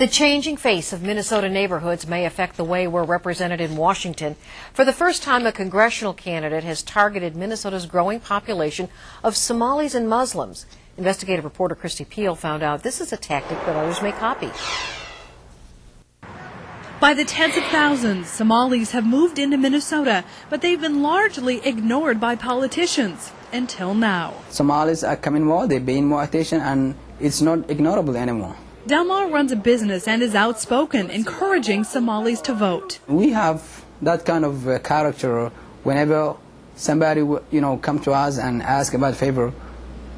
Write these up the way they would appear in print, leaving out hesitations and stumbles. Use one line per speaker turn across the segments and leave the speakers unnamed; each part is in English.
The changing face of Minnesota neighborhoods may affect the way we're represented in Washington. For the first time, a congressional candidate has targeted Minnesota's growing population of Somalis and Muslims. Investigative reporter Christy Peel found out this is a tactic that others may copy.
By the tens of thousands, Somalis have moved into Minnesota, but they've been largely ignored by politicians until now.
Somalis are coming more, they're paying more attention, and it's not ignorable anymore.
Delmar runs a business and is outspoken, encouraging Somalis to vote.
We have that kind of character. Whenever somebody come to us and ask about favor,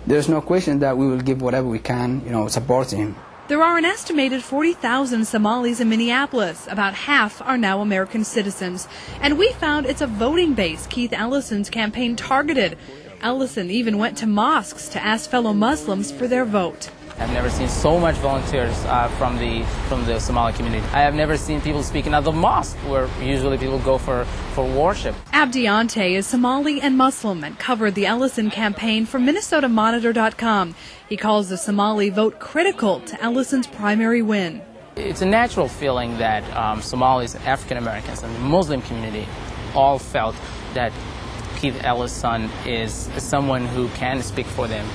there's no question that we will give whatever we can, supporting him.
There are an estimated 40,000 Somalis in Minneapolis. About half are now American citizens. And we found it's a voting base Keith Ellison's campaign targeted. Ellison even went to mosques to ask fellow Muslims for their vote.
I've never seen so much volunteers from the Somali community. I have never seen people speaking at the mosque, where usually people go for worship.
Abdiante is Somali and Muslim and covered the Ellison campaign for MinnesotaMonitor.com. He calls the Somali vote critical to Ellison's primary win.
It's a natural feeling that Somalis, African Americans, and the Muslim community all felt that Keith Ellison is someone who can speak for them.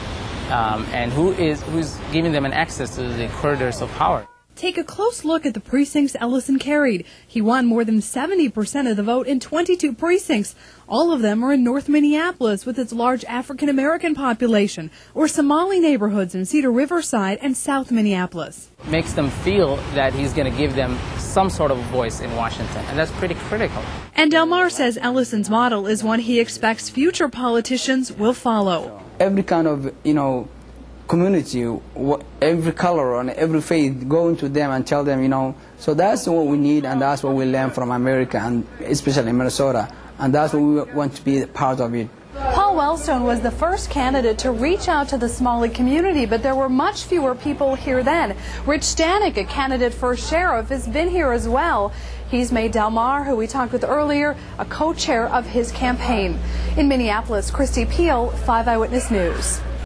And who's giving them an access to the corridors of power.
Take a close look at the precincts Ellison carried. He won more than 70% of the vote in 22 precincts. All of them are in North Minneapolis with its large African American population, or Somali neighborhoods in Cedar Riverside and South Minneapolis.
Makes them feel that he's going to give them some sort of voice in Washington, and that's pretty critical.
And Delmar says Ellison's model is one he expects future politicians will follow.
Every kind of, community, every color and every faith, go into them and tell them, so that's what we need, and that's what we learn from America, and especially Minnesota, and that's what we want to be part of it.
Paul Wellstone was the first candidate to reach out to the Somali community, but there were much fewer people here then. Rich Stanek, a candidate for sheriff, has been here as well. He's made Delmar, who we talked with earlier, a co-chair of his campaign. In Minneapolis, Christy Peel, 5 Eyewitness News.